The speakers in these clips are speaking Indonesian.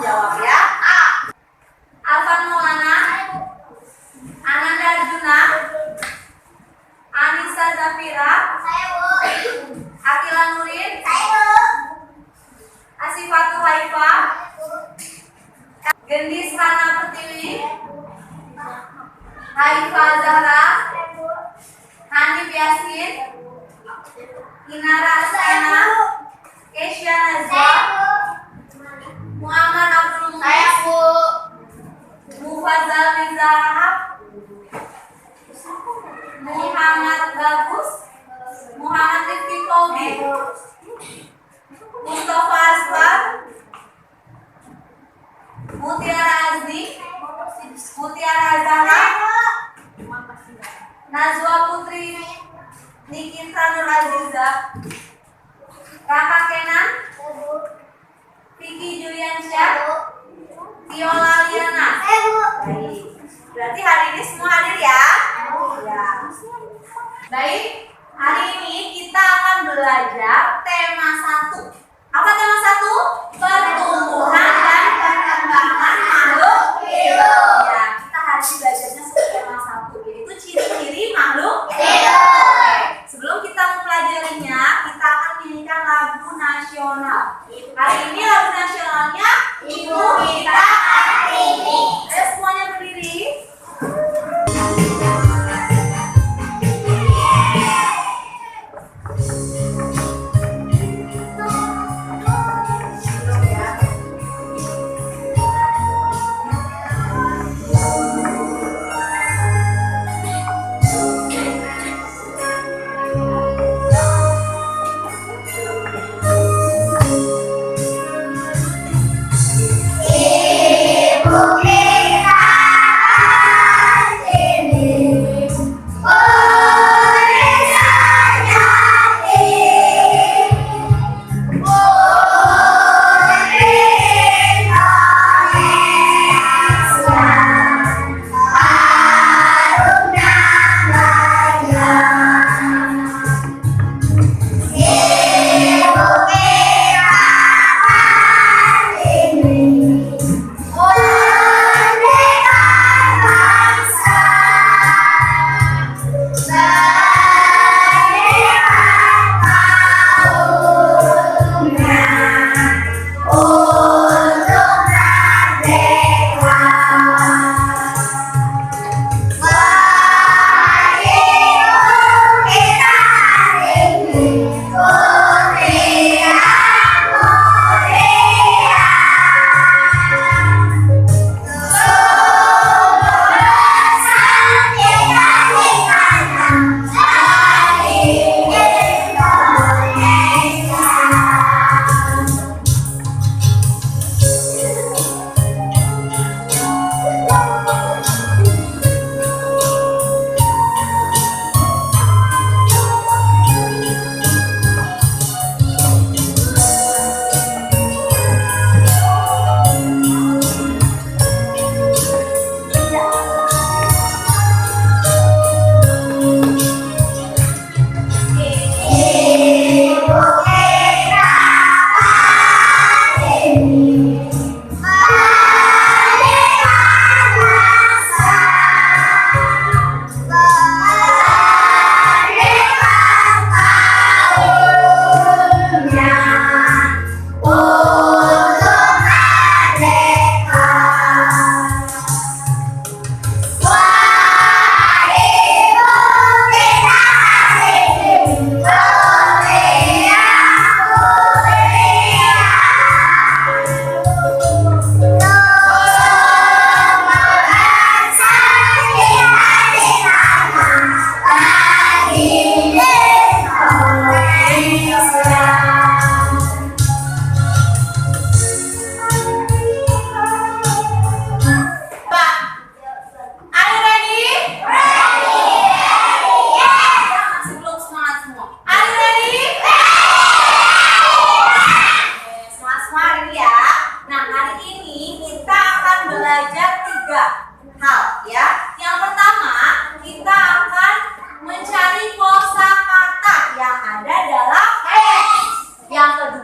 menjawab ya. A. Alvan Maulana, Ananda Arjuna, Anissa Zafira, Saya, Bu. Akila Nurin, Saya, Bu. Asifatul Haifa, Bu. Gendis Hana Pertiwi, Haifa Zahra, Bu. Hanif Yasin, Inara Astana, Kesya Nazwa, Muhammad Abdul Muiz, Bu. Mufazzal Riza Rahab, Muhammad Bagus, Muhammad Rifki Kolbi, Mustafa Asfar, Mutiara Azdi, Mutiara Zahra, Nazwa Putri Nikita Nur Aziza, Kakak Kenan, Vicky Juliansyah, Viola Liana. Baik. Berarti hari ini semua hadir ya? Ya. Baik. Hari ini kita akan belajar tema 1. Apa tema 1? Pertumbuhan dan perkembangan makhluk hidup. Ya, kita hari ini belajarnya tema 1, yaitu ciri-ciri makhluk hidup. Sebelum kita mempelajarinya, kita akan menyanyikan lagu nasional. Hari ini lagu nasionalnya Ibu Kita Kartini. Ayo semuanya berdiri.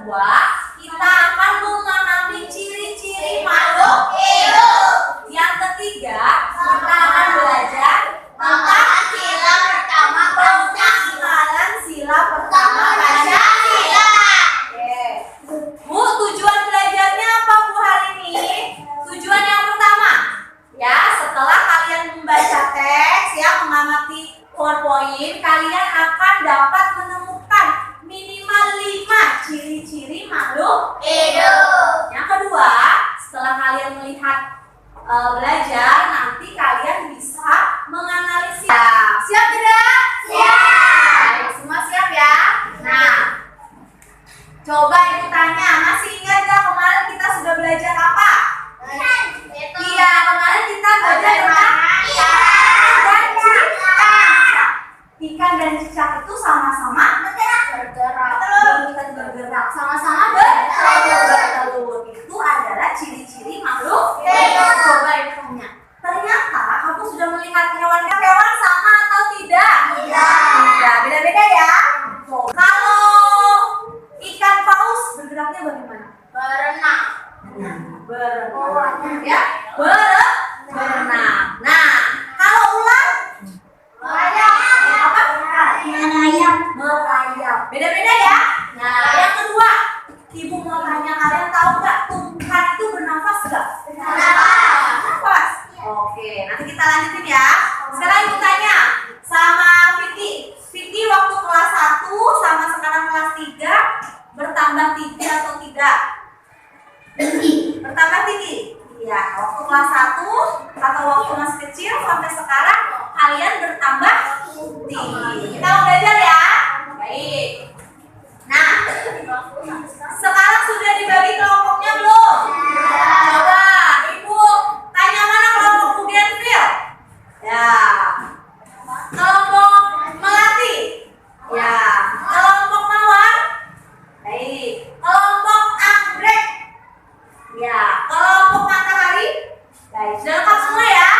kedua, kita akan memahami ciri-ciri melihat belajar, nanti kalian bisa menganalisis. Ya, siap tidak? Siap. Baik, semua siap ya? Nah, coba ibu tanya, masih ingat gak kemarin kita sudah belajar apa? Iya, kemarin kita belajar tentang ikan dan cicak. Ikan dan cicak itu sama-sama bergerak, sama-sama bertelur. Itu adalah ciri-ciri makhluk hidup. Coba ibu tanya, ternyata kamu sudah melihat hewan sama atau tidak? Tidak, beda-beda ya. Kalau ikan paus bergeraknya bagaimana? Berenang. Ya, berenang. Nah, kalau ular merayap. Beda-beda ya. Nah, yang kedua, ibu mau tanya, kalian tahu nggak tumbuhan itu bernafas nggak? Bernafas. Oke, nanti kita lanjutin ya. Sekarang ibu tanya sama Vicky. Vicky waktu kelas 1 sama sekarang kelas 3 bertambah tinggi atau tidak? Bertambah tinggi. Iya, waktu kelas 1 atau waktu masih kecil sampai sekarang kalian bertambah tinggi. Kita mau belajar ya. Baik. Nah, sekarang sudah dibagi kelompoknya belum? Coba ibu tanya mana kelompok Bougainville? Ya. Kelompok Melati? Ya. Kelompok Mawar? Baik. Kelompok Anggrek? Ya. Kelompok Matahari? Baik. Sudah lengkap semua ya?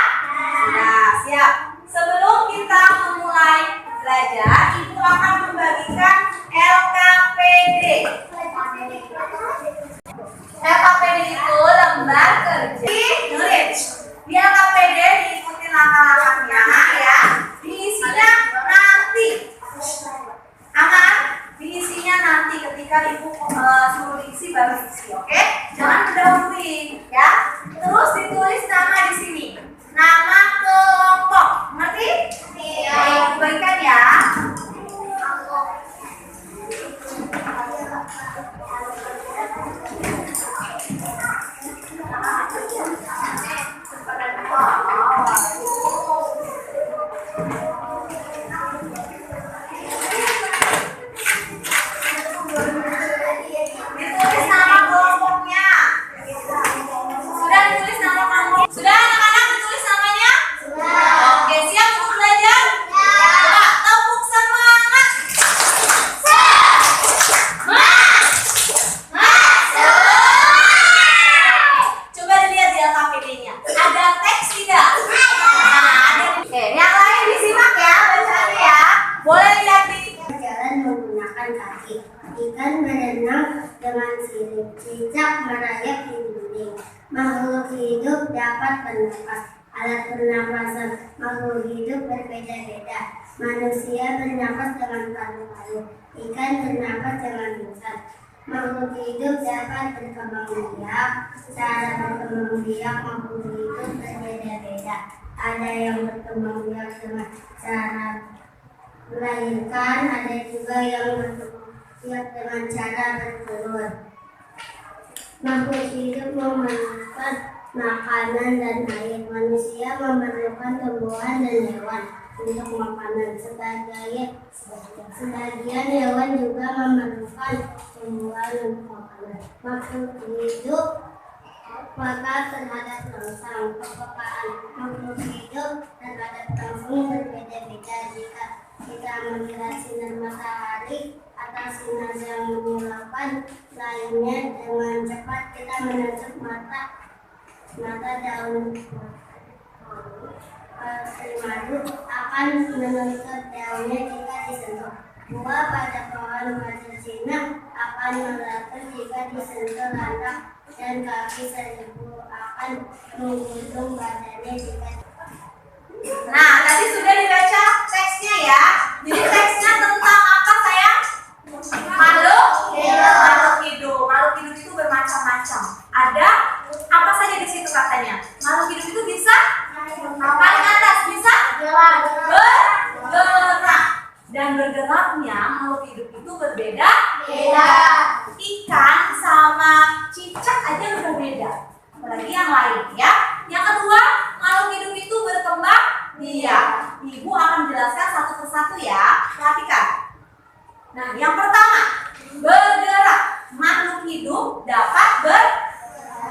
Nah, siap. Sebelum kita memulai belajar, ibu akan membagikan LKPD. LKPD itu lembar kerja knowledge. Di LKPD diikuti langkah-langkahnya ya. Diisinya nanti. Aman? Diisinya nanti ketika ibu suruh diisi baru diisi, oke? Jangan mendahului ya. Terus ditulis nama di sini. Nama kelompok. Ngerti? Iya. Baikkan ya. Ditulis nama kelompoknya. Sudah ditulis nama kelompok? Sudah anak-anak ditulis namanya? Oke, siap untuk belajar? Coba tepuk semangat. Coba dilihat di LKPD-nya. Ada teks tidak? Ada. Oke, yang lain disimak ya bacaannya ya. Boleh lihat di Jalan menggunakan kaki. Ikan berenang dengan sirip. Cicak merayap di dinding. Makhluk hidup dapat bernafas. Alat pernapasan makhluk hidup berbeda-beda. Manusia bernafas dengan paru-paru. Ikan bernafas dengan lisan. Makhluk hidup dapat berkembang biak. Cara berkembang biak makhluk hidup berbeda-beda. Ada yang berkembang biak dengan cara melahirkan, ada juga yang berkembang biak dengan cara bertelur. Makhluk hidup memerlukan makanan dan air. Manusia memerlukan tumbuhan dan hewan untuk makanan. Sebagian hewan juga memerlukan tumbuhan untuk makanan. Makhluk hidup peka terhadap rangsang. Kepekaan makhluk hidup terhadap rangsang berbeda-beda. Jika kita melihat sinar matahari atau sinar yang menyilaukan lainnya dengan cepat, kita menancap mata daun madu akan menutup daunnya jika disentuh. Buah pada pohon madu Cina akan meletus jika disentuh lantak, dan kaki seribu akan mengguntung badannya jika. Nah, tadi sudah dibaca teksnya ya. Jadi teksnya tentang apa sayang? Makhluk hidup. Makhluk hidup itu bermacam-macam. Ada apa saja di situ katanya? Makhluk hidup itu bisa paling atas bisa bergerak. Dan bergeraknya makhluk hidup itu berbeda. Ikan sama cicak aja udah beda. Apalagi yang lain. ya. Yang kedua, makhluk hidup itu berkembang biak. Ibu akan jelaskan satu persatu ya. Perhatikan. Nah, yang pertama, bergerak. Makhluk hidup dapat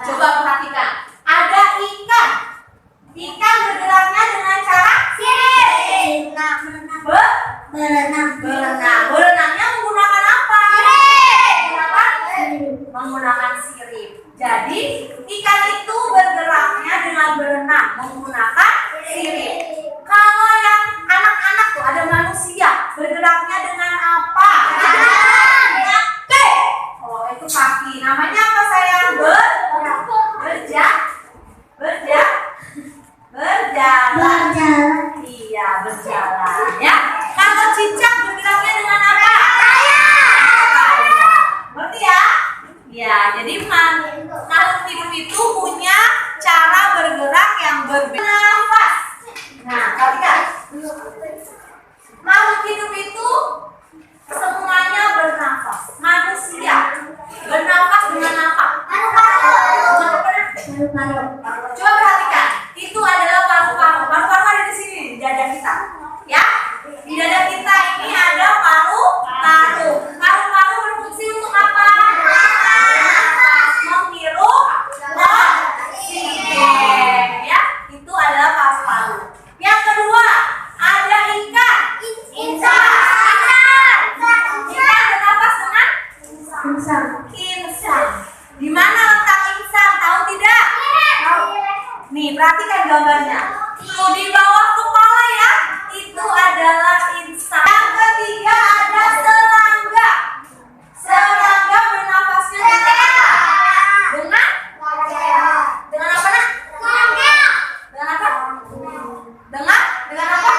Coba perhatikan. Ada ikan. Ikan bergeraknya dengan cara sirip. Berenang. Berenangnya menggunakan apa? Menggunakan sirip. Jadi ikan itu bergeraknya dengan berenang menggunakan sirip. Kalau yang anak-anak tuh ada manusia bergeraknya dengan apa? Kaki. Oh, itu kaki. Namanya apa sayang? Berjalan. Iya, berjalan. Ya. Kalau cicak bergeraknya dengan apa? Ngerti ya? Ya, jadi makhluk hidup itu punya cara bergerak yang berbeda. Nafas. Nah, perhatikan. Makhluk hidup itu semuanya bernafas. Manusia bernafas dengan apa? Paru-paru. Coba perhatikan. Itu adalah paru-paru. Paru-paru ada di sini, di dada kita. Ya. Di dada kita ini ada paru-paru. Paru-paru berfungsi untuk apa? Menghirup oksigen. Ya, itu adalah paru-paru. Yang kedua, ada ikan. Ikan bernafas dengan insang. Di mana letak insang? Tahu tidak? Nih, perhatikan gambarnya. Tuh di bawah kepala ya, itu adalah insang. Yang ketiga ada serangga. Serangga bernafasnya dengan apa? Dengan apa nak? Dengan apa? Dengan apa?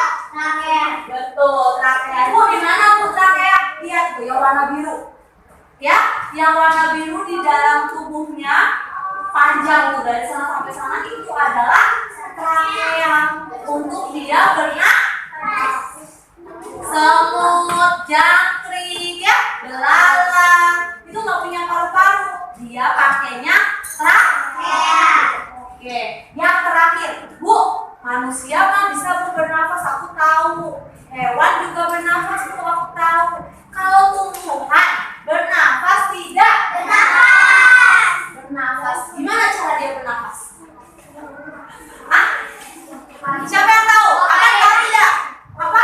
Betul, trakea. Bu, di mana bu trakea? Lihat tuh yang warna biru. Ya, yang warna biru di dalam tubuhnya panjang tuh dari sana sampai sana, itu adalah trakea untuk dia bernafas. Semut, jangkrik, ya, belalang itu nggak punya paru-paru, dia pakainya trakea. Oke, yang terakhir, Bu, manusia mah bisa bernafas, aku tahu. Hewan juga bernafas, Bu, aku tahu. Kalau tumbuhan bernafas tidak? Bernafas. Gimana cara dia bernafas? Siapa yang tahu? Akan tahu tidak? Apa?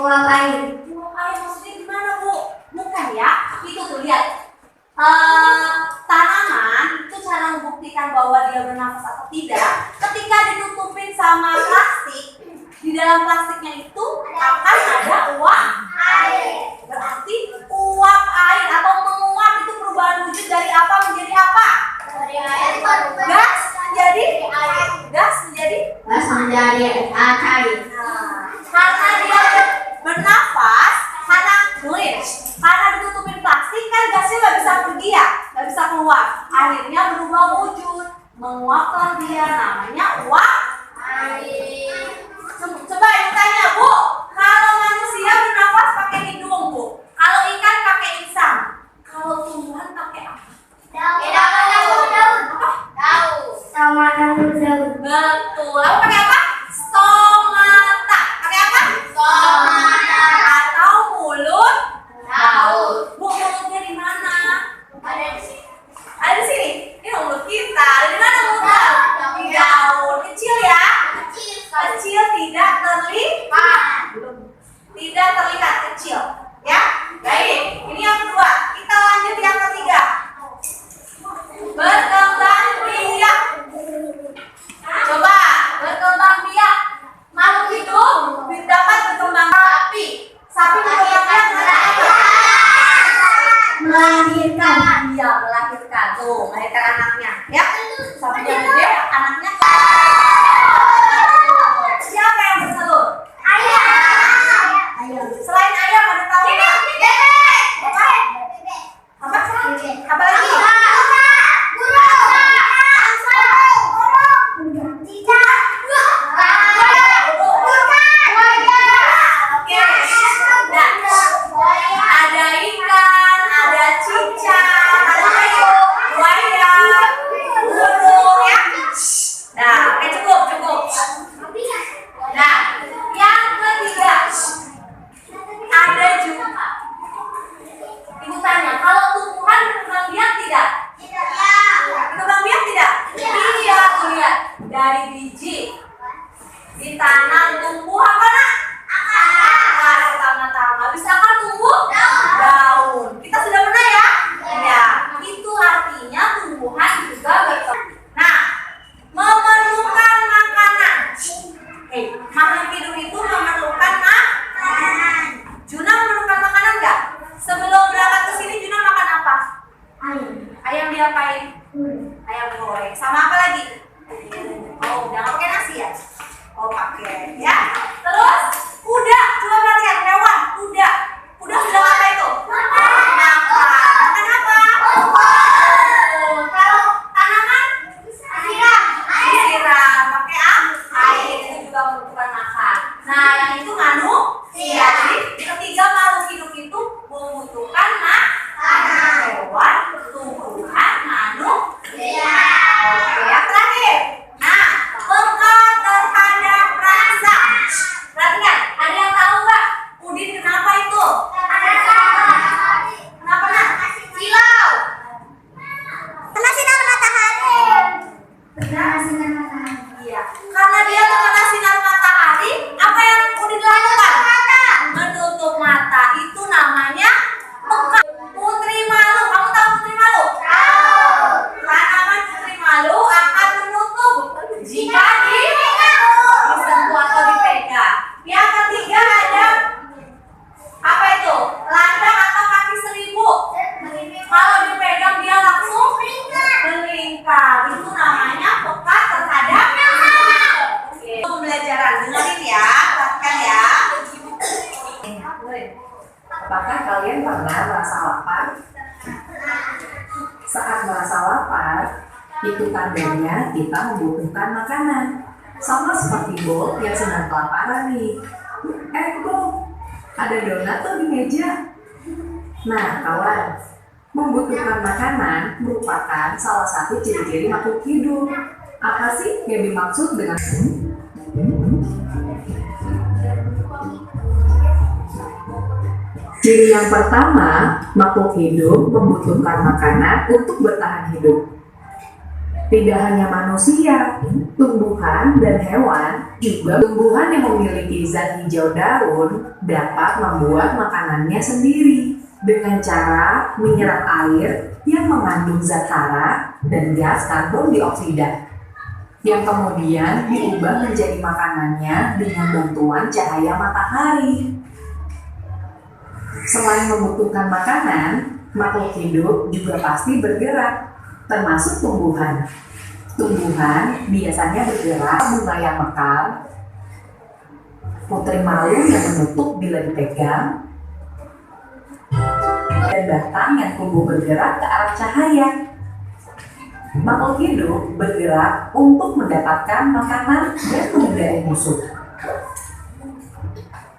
Uap air. Uap air maksudnya gimana, Bu? Bukan ya. Itu tuh lihat. Tanaman itu cara membuktikan bahwa dia bernafas atau tidak. Ketika ditutupin sama plastik, di dalam plastiknya itu akan ada uap air. Berarti uap air atau menguap itu perubahan wujud dari apa menjadi apa? Dari air. Gas menjadi air. Gas menjadi air. Karena dia bernafas, karena ditutupin plastik kan gasnya nggak bisa pergi ya, nggak bisa keluar. Akhirnya berubah wujud, menguaplah dia, namanya uap air. Coba ibu tanya, Bu, kalau manusia bernafas pakai hidung, Bu. Kalau ikan pakai insang. Kalau tumbuhan pakai apa? Daun. Betul. Lalu pakai apa? Stomata. Pakai apa? Stomata. Atau mulut daun. Bu, mulutnya di mana? Ada di sini. Ada di sini. Ini mulut kita. Ada di mana mulutnya? Di daun. Kecil ya? Kecil, tidak terlihat. Tidak terlihat kecil. Ya? Baik. Ini yang kedua. Kita lanjut yang ketiga. Berkembang biak. Coba, berkembang biak. Makhluk hidup dapat berkembang sapi. Sapi berkembang biak melahirkan. Iya, melahirkan. Tuh, melahirkan anaknya. Ya. Sapinya gede, anaknya. Siapa yang bertelur? Ayam. Selain ayam ada tahu nggak? Apa? Apa lagi? Ada ikan, ada cicak, ada buaya, burung, ya. Dari biji ditanam tumbuh apa nak? Akar. Pertama-tama bisa kan tumbuh daun. Kita sudah pernah ya? Ya. Itu artinya tumbuhan juga berkembang. Nah, memerlukan makanan. Makhluk hidup itu memerlukan makanan. Juna memerlukan makanan nggak? Sebelum berangkat ke sini Juna makan apa? Ayam. Ayam diapain? Ayam goreng. Sama apa lagi? Oh, jangan pakai nasi ya? Oh, pakai ya. Terus kuda, coba perhatikan hewan, kuda. Kuda sudah apa itu? Makan. Makan apa? Kalau tanaman? Disiram. Disiram. Pakai air. Itu juga membutuhkan makan. Nah, yang itu manusia. Jadi ketiga makhluk hidup itu membutuhkan makanan. Hewan, tumbuhan, manusia. Oke, yang terakhir. Nah, peka terhadap rasa. Perhatikan, ada yang tahu nggak? Udin kenapa itu? Kenapa nak? Silau. Kena sinar matahari. Benar. Iya. Karena dia terkena sinar matahari, apa yang Udin lakukan? Menutup mata. Itu namanya peka. Putri malu. Kamu tahu putri malu? Tahu. Tanaman putri malu akan menutup jika disentuh atau dipegang. Yang ketiga ada apa itu? Ladang atau kaki seribu. Kalau dipegang dia langsung melingkar. Itu namanya peka terhadap. Oke. Pembelajaran dengerin ya, perhatikan ya. Apakah kalian pernah merasa lapar? Saat merasa lapar, itu tandanya kita membutuhkan makanan. Sama seperti Bob yang sedang kelaparan nih. Bob, ada donat tuh di meja. Nah, kawan, membutuhkan makanan merupakan salah satu ciri-ciri makhluk hidup. Apa sih yang dimaksud dengan ciri yang pertama, makhluk hidup membutuhkan makanan untuk bertahan hidup. Tidak hanya manusia, tumbuhan dan hewan, juga tumbuhan yang memiliki zat hijau daun dapat membuat makanannya sendiri dengan cara menyerap air yang mengandung zat hara dan gas karbon dioksida, yang kemudian diubah menjadi makanannya dengan bantuan cahaya matahari. Selain membutuhkan makanan, makhluk hidup juga pasti bergerak, termasuk tumbuhan. Tumbuhan biasanya bergerak, bunga yang mekar, putri malu yang menutup bila dipegang, dan batang yang tumbuh bergerak ke arah cahaya. Makhluk hidup bergerak untuk mendapatkan makanan dan menghindari musuh.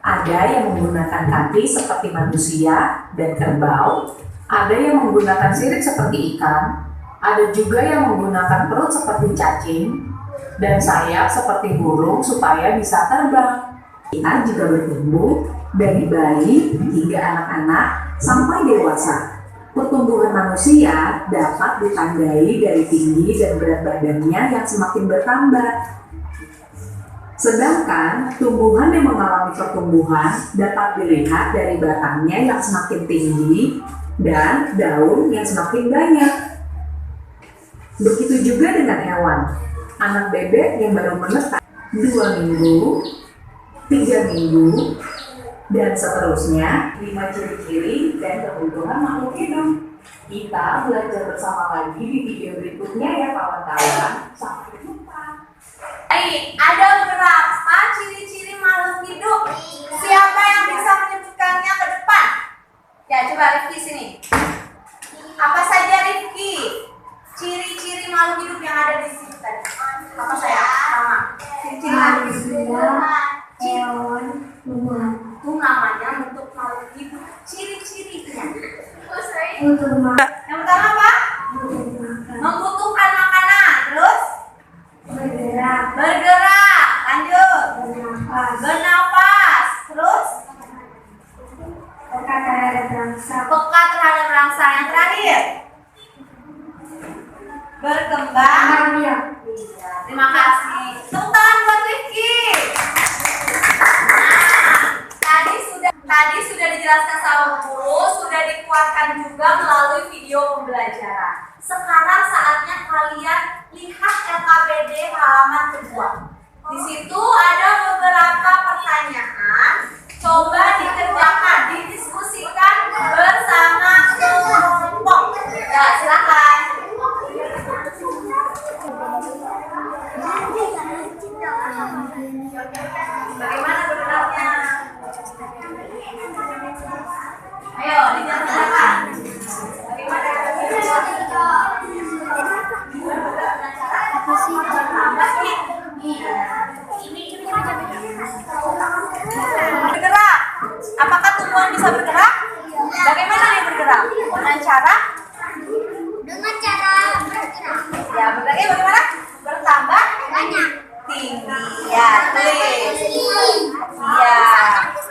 Ada yang menggunakan kaki seperti manusia dan kerbau, ada yang menggunakan sirip seperti ikan, ada juga yang menggunakan perut seperti cacing, dan sayap seperti burung supaya bisa terbang. Kita juga bertumbuh dari bayi hingga anak-anak sampai dewasa. Pertumbuhan manusia dapat ditandai dari tinggi dan berat badannya yang semakin bertambah. Sedangkan tumbuhan yang mengalami pertumbuhan dapat dilihat dari batangnya yang semakin tinggi dan daun yang semakin banyak. Begitu juga dengan hewan. Anak bebek yang baru menetas 2 minggu, 3 minggu, dan seterusnya. 5 ciri-ciri dan kebutuhan makhluk hidup. Kita belajar bersama lagi di video berikutnya ya kawan-kawan. Sampai jumpa. Baik, ada berapa ciri-ciri makhluk hidup? Siapa yang bisa menyebutkannya ke depan? Ya, coba Rifki sini. Apa saja Rifki? Ciri-ciri makhluk hidup yang ada di sini tadi. Apa saya? Sama. Ciri-ciri makhluk hidup. Hewan, tumbuhan. Itu namanya bentuk makhluk hidup. Ciri-cirinya. Untuk makan. Yang pertama apa? Membutuhkan makanan. Terus? Bergerak. Bergerak. Lanjut. Bernafas. Bernafas. Terus? Peka terhadap rangsa. Peka terhadap rangsa. Yang terakhir? berkembang. Iya, terima kasih. Tepuk tangan buat Rifki. Tadi sudah dijelaskan sama guru, sudah dikuatkan juga melalui video pembelajaran. Sekarang saatnya kalian lihat LKPD halaman kedua. Di situ ada beberapa pertanyaan. Coba dikerjakan, didiskusikan bersama kelompok. Ya, silakan. Bagaimana bergeraknya? Ayo, dikerjakan. Bagaimana bergerak? Apakah tumbuhan bisa bergerak? Bagaimana dia bergerak? Dengan cara? bergerak. Ya, bergeraknya bagaimana? Bertambah Banyak. tinggi. Ya, tulis. Iya,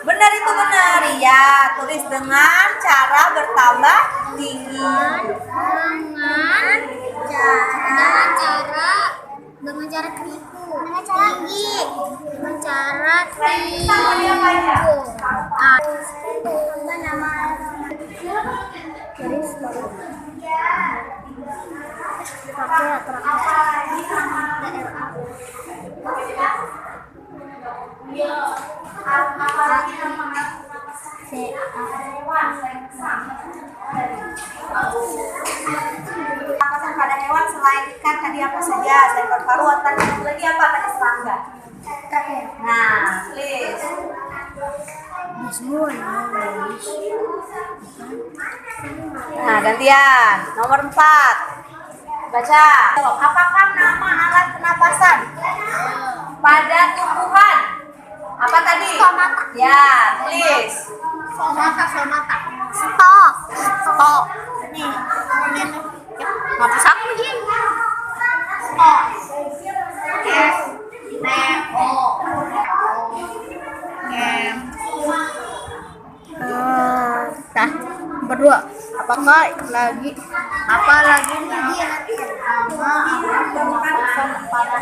benar itu benar. Ya, tulis dengan cara bertambah tinggi. Dengan cara tipu. Dengan cara tinggi. Dengan cara Kita mau diam aja. nama garis pakai Apalagi sama daerah apalagi sama Napasan pada hewan selain ikan tadi apa saja? Selain paru-paru, tadi lagi apa? Tadi serangga. Nah, please. Nah, gantian. Nomor 4. Baca. Apakah nama alat pernapasan pada tumbuhan? Apa tadi? Stomata. Ya, tulis. somata. Stok. Nih. Ngapas aku Jin? Stok. Dah berdua. Apakah lagi nama alat pernapasan pada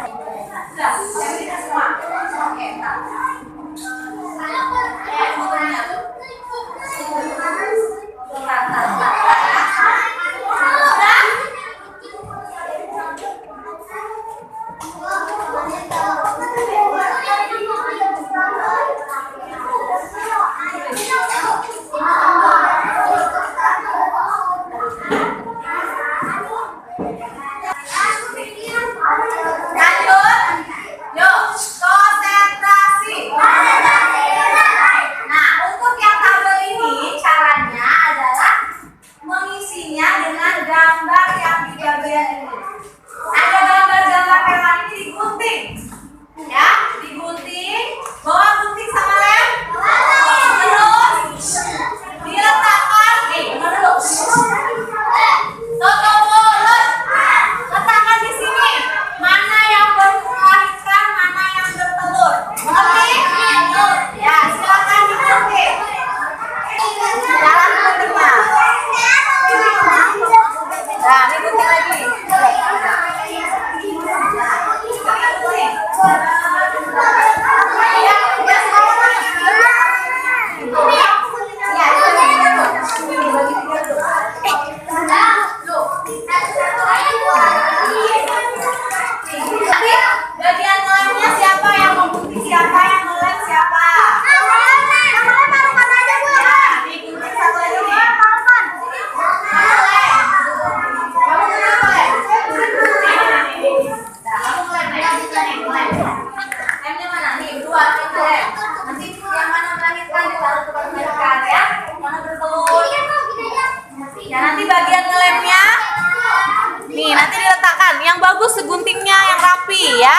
seguntingnya yang rapi ya.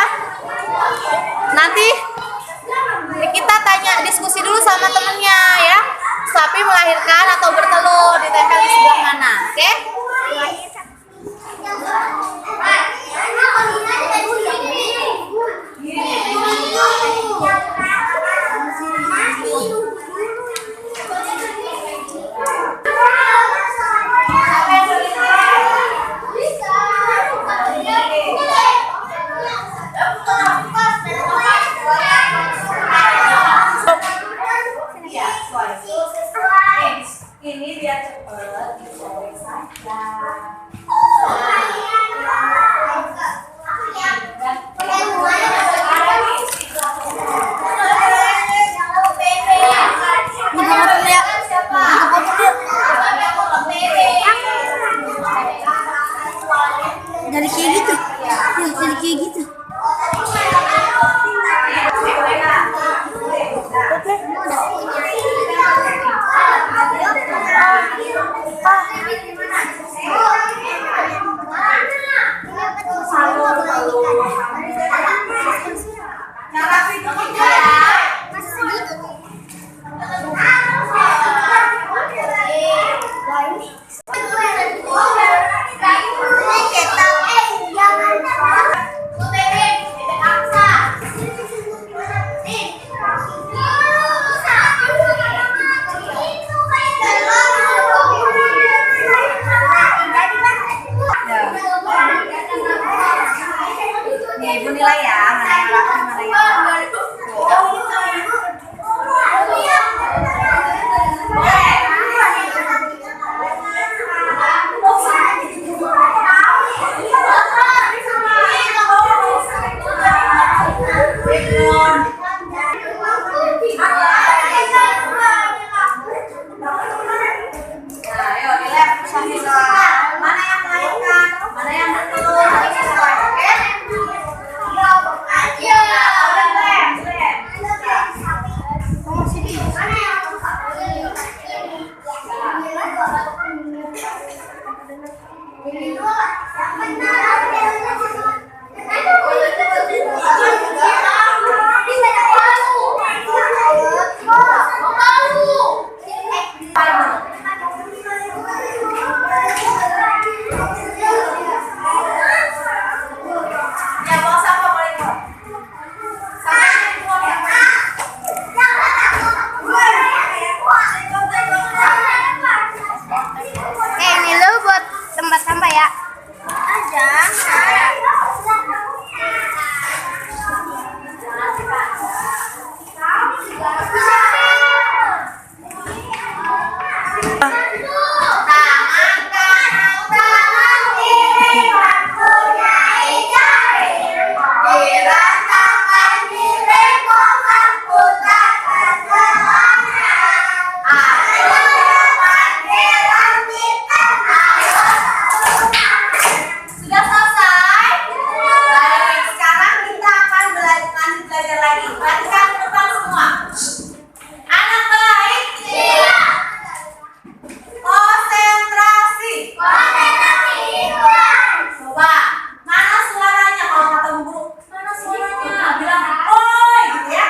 Nanti kita tanya diskusi dulu sama temennya ya. Sapi melahirkan atau bertelur, ditempel di sebelah mana? Oke? Ibu nilai ya, mana yang rapi, mana yang enggak. Nah, ayo nilai Pancasila. Mana yang melahirkan, mana yang betul, harus sesuai, oke? Ya, mau sama boleh kok. Ini lo buat tempat sampah ya? Ada. Sudah selesai? Baik, sekarang kita akan lanjut belajar lagi. Perhatikan ke depan semua. Anak baik. Konsentrasi. Coba, mana suaranya kalau kata Bu Guru? Mana suaranya? Bilang, oi, gitu ya.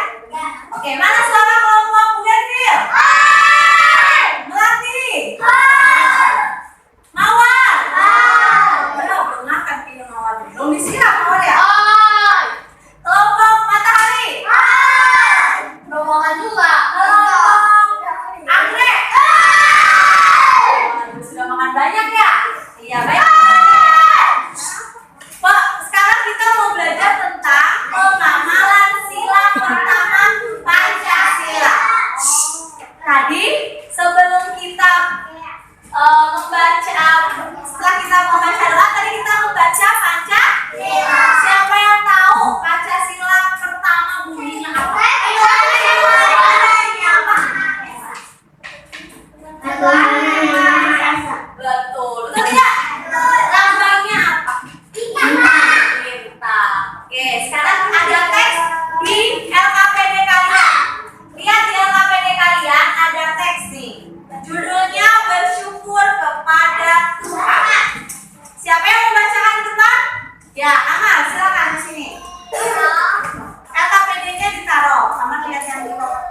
Oke, mana suara kelompok Bu Denvil? Melati. Mawar. Belum makan pilih mawar. Belum disiram mawar ya? Kelompok matahari. Rombongan juga. Kelompok anggrek. Sudah makan banyak ya? Iya, baik. Pak, sekarang kita mau belajar tentang pengamalan sila pertama Pancasila. Tadi sebelum kita membaca, setelah kita membaca doa, tadi kita membaca Pancasila. Siapa yang tahu Pancasila pertama bunyinya apa? Betul, betul tidak? Lambangnya apa? Bintang. Oke, sekarang ada teks di LKPD kalian. Lihat di LKPD kalian ada teks nih. Judulnya bersyukur kepada Tuhan. Siapa yang mau bacakan di depan? Ya, Amal, silakan di sini. LKPD-nya ditaruh. Sama lihat yang di bawah.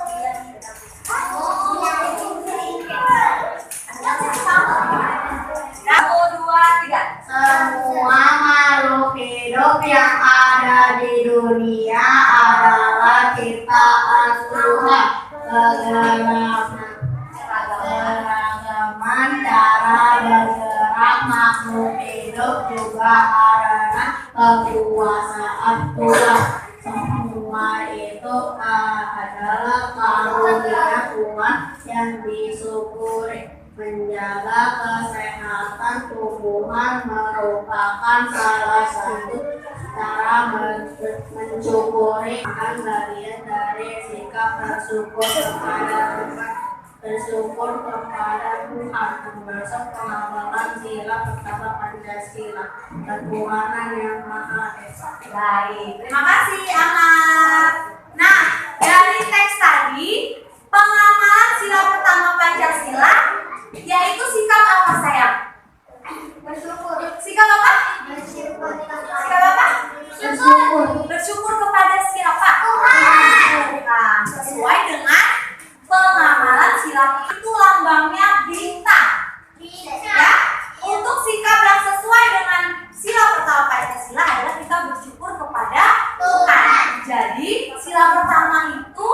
Satu, dua, tiga. Semua makhluk hidup yang ada di dunia adalah ciptaan Tuhan. Keragaman cara bergerak makhluk hidup juga karena kekuasaan Tuhan. Semua itu adalah karunia Tuhan yang disyukuri. Menjaga kesehatan tumbuhan merupakan salah satu cara mensyukuri. Bagian dari sikap bersyukur kepada Tuhan. Bersyukur kepada Tuhan termasuk pengamalan sila pertama Pancasila, ketuhanan yang Maha Esa. Baik, terima kasih Amal. Nah, dari teks tadi pengamalan sila pertama Pancasila yaitu sikap apa sayang? Bersyukur. Sikap apa? Bersyukur. Sikap apa? Bersyukur. Bersyukur kepada siapa? Tuhan. Sesuai dengan pengamalan sila itu lambangnya bintang. Ya, untuk sikap yang sesuai dengan sila pertama Pancasila adalah kita bersyukur kepada Tuhan. Jadi sila pertama itu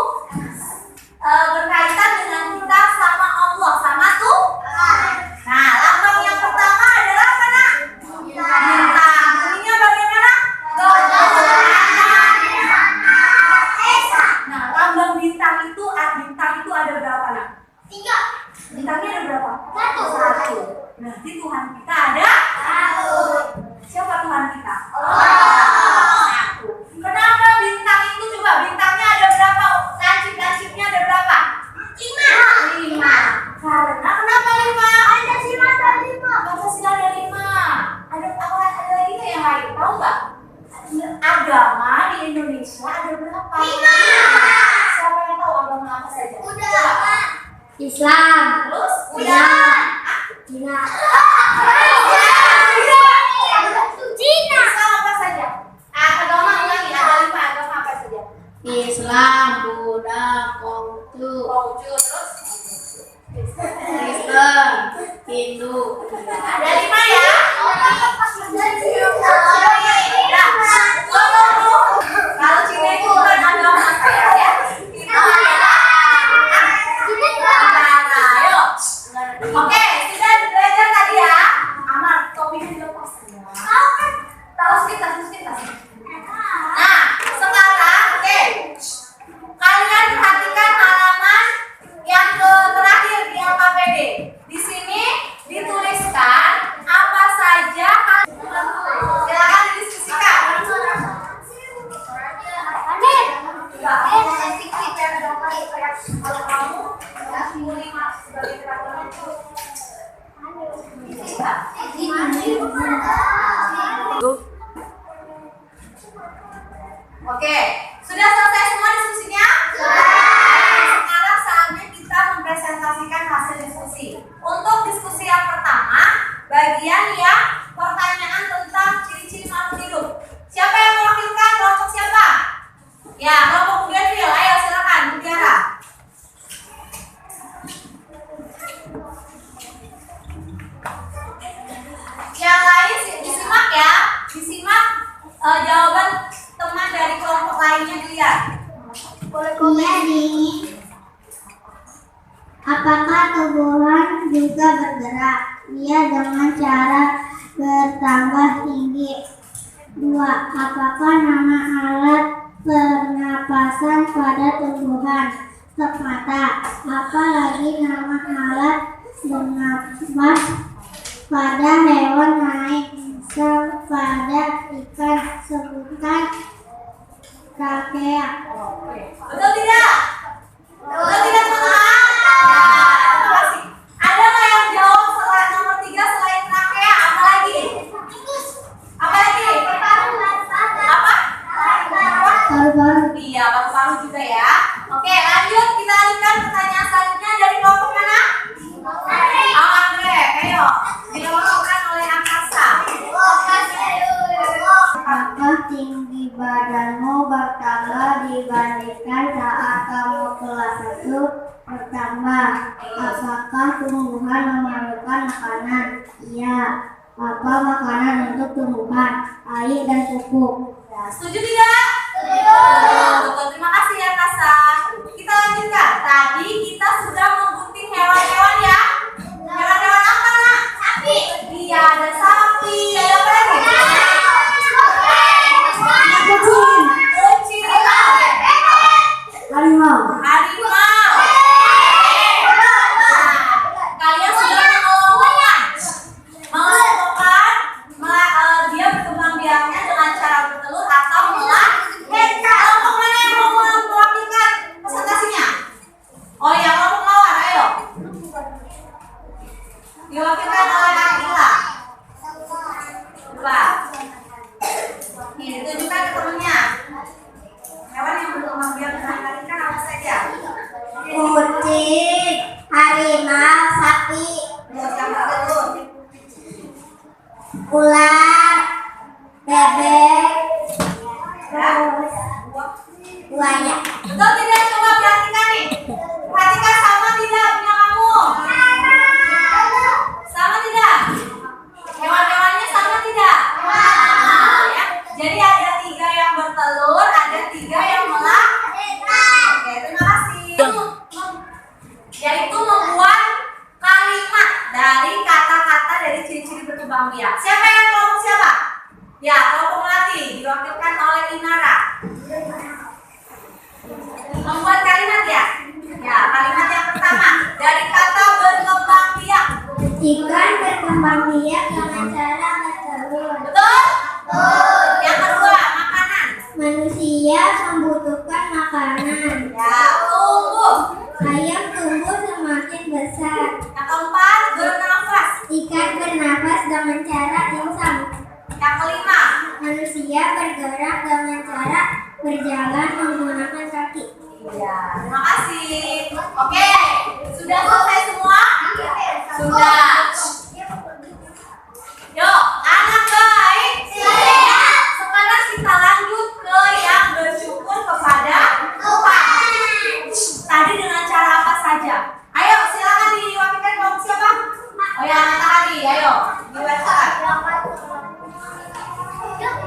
berkaitan dengan kita sama Allah, sama Tuhan. Nah, lambang yang pertama adalah apa nak? Bintang. Bunyinya bagaimana? Doa. Berarti Tuhan kita ada satu. Siapa Tuhan kita? Satu. Kenapa bintang itu coba bintangnya ada berapa? Lancip-lancipnya ada berapa? 5. Karena kenapa 5? Pancasila ada 5. Pancasila ada 5. Ada apa? Ada lagi nggak yang lain? Tahu nggak? Agama di Indonesia ada berapa? 5. Siapa yang tahu agama apa saja? Islam, Terus? Cina, Islam apa saja? Agama ulangi, ada 5 agama apa saja? Islam, Buddha, Konghucu, Terus? Kristen, Hindu. Ada 5 ya? Kalau Cina itu bukan agama saya ya. Itu adalah negara. Ayo. Oke, sudah belajar tadi ya. Amar, topinya dilepas semua. Terus kita. Nah, sekarang oke. Kalian perhatikan halaman yang terakhir di LKPD. Di sini dituliskan apa saja silakan didiskusikan. Kalau kamu 25 sebagai peraturan Oke, sudah selesai semua diskusinya? Sekarang saatnya kita mempresentasikan hasil diskusi. Untuk diskusi yang pertama, bagian yang pertanyaan tentang ciri-ciri makhluk hidup. Siapa yang mewakilkan kelompok siapa? Ya, kelompok Bougainville. Ayo silakan, Mutiara. Yang lain disimak ya, jawaban teman dari kelompok lainnya dilihat. Jadi, apakah tumbuhan juga bergerak? Iya, dengan cara bertambah tinggi. 2. Apakah nama alat pernapasan pada tumbuhan? Stok mata. Apalagi nama alat bernapas pada hewan lain? Misal pada ikan, sebutkan trachea. Betul tidak? Betul tidak teman-teman? Ya, terima kasih. Ada nggak yang jawab selain nomor 3 selain trachea? Apa lagi? Apa lagi? Apa? Paru-paru. Iya, paru-paru juga ya. Oke, lanjut kita lanjutkan pertanyaan selanjutnya dari kelompok mana? Anggrek, ayo. Diwakilkan oleh angkasa. Apakah tinggi badanmu bertambah dibandingkan saat kamu kelas 1 bertambah? Apakah tumbuhan memerlukan makanan? Iya. Apa makanan untuk tumbuhan? Air dan pupuk. Setuju tidak? Betul, terima kasih ya Kasa. Kita lanjutkan. Tadi kita sudah menggunting hewan-hewan ya. Hewan-hewan apa nak? Sapi. Iya, ada sapi. Ada apa lagi? Kucing. Harimau. Harimau. Kalian sudah mengelompokkan. Dia berkembang biaknya dengan cara bertelur atau melah. Kelompok mana yang mau mewakilkan presentasinya? Oh ya, kelompok mawar, ayo. Diwakilkan oleh Akila. Coba. Ini ditunjukkan ke temennya. Hewan yang berkembang biak dengan ikan apa saja? Kucing, harimau, sapi, Terus yang bertelur. ular, bebek, Ya. buaya. Betul tidak? Coba perhatikan nih. Perhatikan sama tidak punya kamu? Sama tidak? Hewan-hewannya sama tidak? Ya. Jadi ada 3 yang bertelur, ada 3 yang melahirkan. Oke, terima kasih. Yaitu membuat kalimat dari kata-kata dari ciri-ciri berkembang biak. Siapa yang kelompok siapa? Ya, kelompok melati diwakilkan oleh Inara. Membuat kalimat ya? Ya, kalimat yang pertama dari kata berkembang biak. Ikan berkembang biak dengan cara bertelur. Betul? Yang kedua, makanan. Manusia membutuhkan makanan. Ya, tumbuh. Ayam tumbuh semakin besar. Yang keempat, bernafas. Ikan bernafas dengan cara insang. Yang kelima, Manusia bergerak dengan cara berjalan menggunakan kaki. iya. Terima kasih. Oke, sudah selesai semua? Sudah. Yuk, anak baik. Sekarang kita lanjut ke yang bersyukur kepada Tuhan. Tadi dengan cara apa saja? Ayo, silakan diwakilkan kelompok siapa? Oh ya, tadi. Ayo, diwakilkan.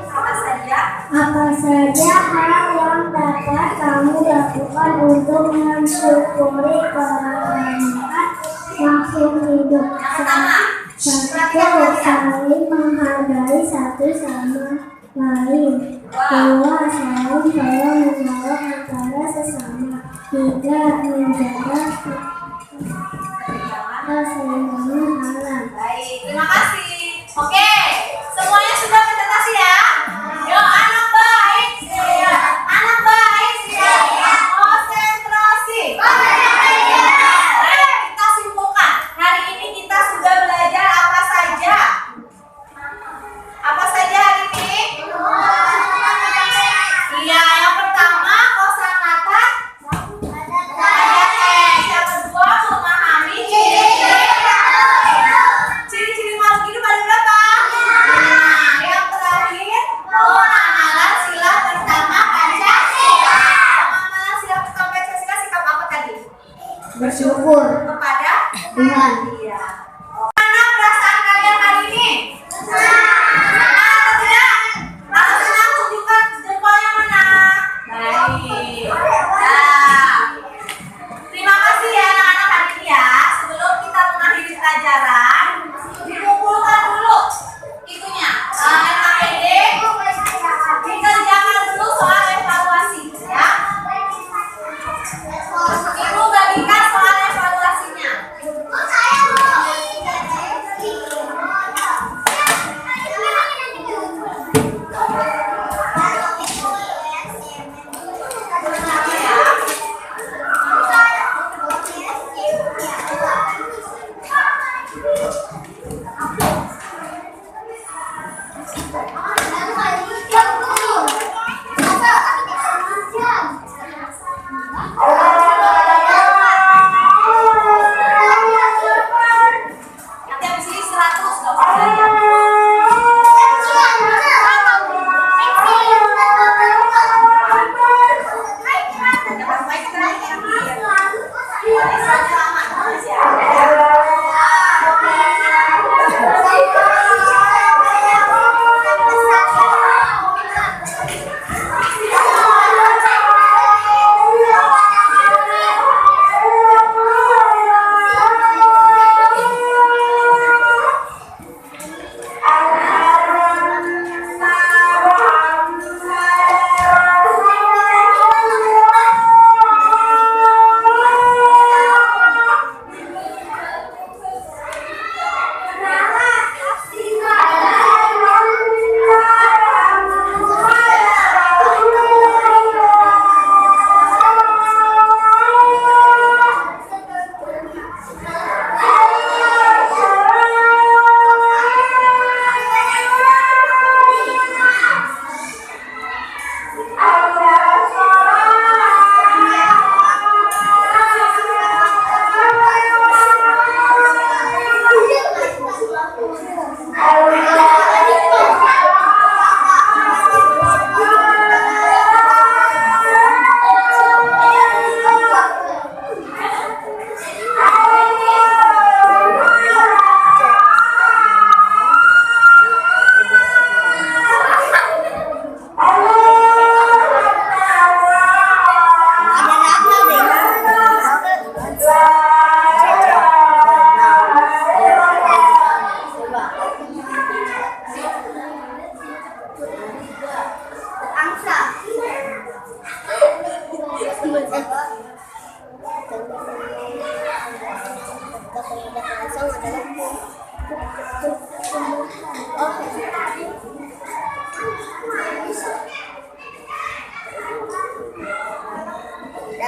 Apa saja? Apa saja hal yang dapat kamu lakukan untuk mensyukuri kebermanfaat makhluk hidup? Yang pertama, Satu, saling menghargai satu sama lain. Dua, saling tolong menolong antara sesama. Tiga, menjaga keseimbangan alam. baik. Terima kasih. Oke, semuanya sudah presentasi ya? Yuk, anak baik. Anak baik. Konsentrasi. Kita simpulkan. Hari ini kita sudah belajar apa saja? Apa saja hari ini? Iya, yang pertama kosakata ada S. Yang kedua memahami ciri-ciri makhluk hidup ada berapa? Nah, yang terakhir pengamalan sila pertama Pancasila. Pengamalan sila pertama Pancasila sikap apa tadi? Bersyukur Kepada Tuhan. Iya. Mana perasaan kalian hari ini? Senang atau tidak? Kalau senang tunjukkan jempol yang mana? Baik. Nah, terima kasih ya anak-anak hari ini ya. Sebelum kita mengakhiri pelajaran, dikumpulkan dulu itunya. LKPD, dikerjakan dulu soal evaluasi ya. Ibu bagikan soal evaluasi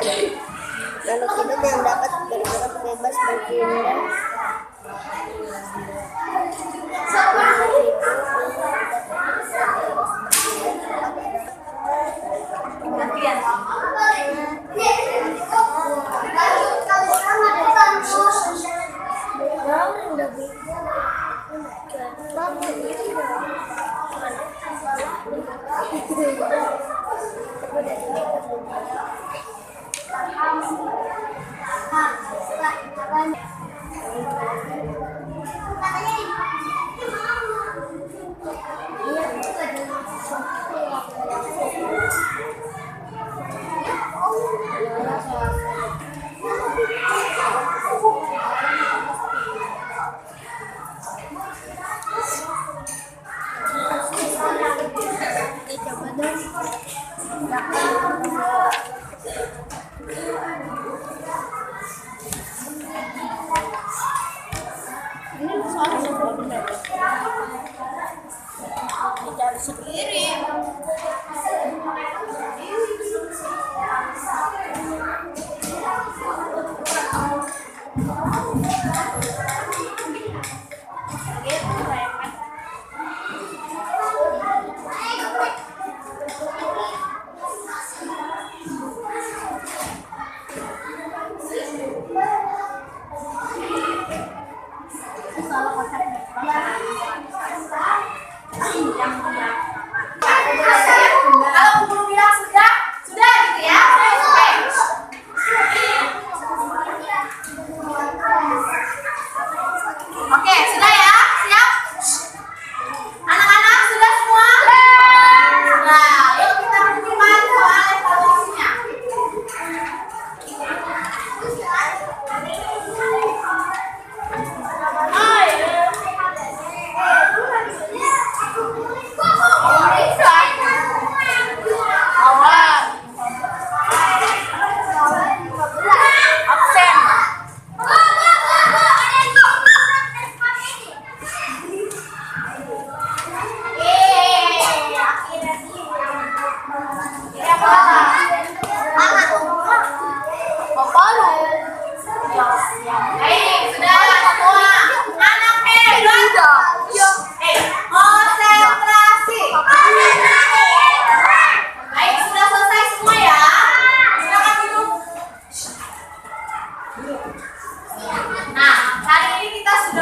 Makhluk hidup yang dapat bergerak bebas berpindah. Kalau guru bilang sudah gitu ya. Oke, sudah ya? Siap? Anak-anak sudah semua? Nah, yuk kita mulai soal evaluasinya.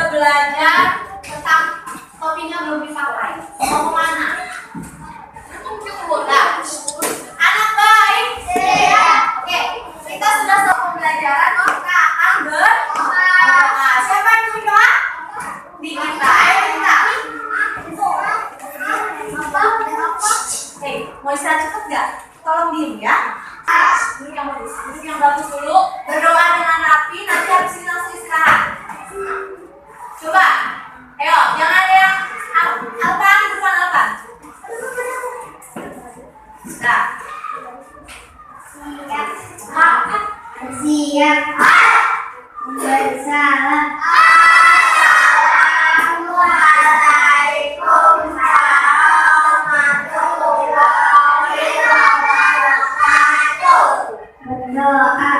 Belajar tentang topinya belum dipakai. Mau kemana? Nah, anak baik. Oke, kita sudah selesai pembelajaran. Kita akan berdoa. Siapa yang berdoa? Di kita. Ayo kita. Mau istirahat cepet nggak? Tolong diem ya. Duduk yang bagus dulu. Berdoa dengan rapi. Nanti habis ini langsung istirahat. Coba, ayo, jangan ada yang Alpan, bukan Alpan. Nah, Siap. Bersalah. Assalamualaikum warahmatullahi wabarakatuh. Berdoa.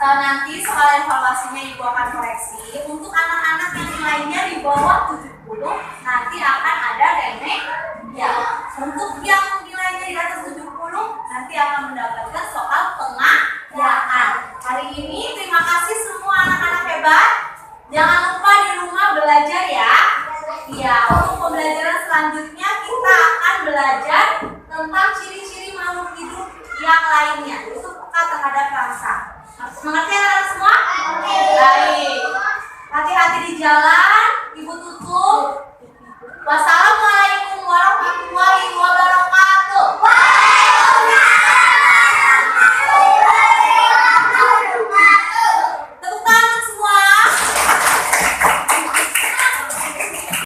Nanti soal evaluasinya Ibu akan koreksi. Untuk anak-anak yang nilainya di bawah 70 nanti akan ada remedial. Untuk yang nilainya di atas 70 nanti akan mendapatkan soal pengajaran. Hari ini terima kasih semua anak-anak hebat. Jangan lupa di rumah belajar ya. Iya, untuk pembelajaran selanjutnya kita akan belajar tentang ciri-ciri makhluk hidup yang lainnya. Itu peka terhadap rasa. Mengerti anak-anak semua? Baik. Hati-hati di jalan. Ibu Wassalam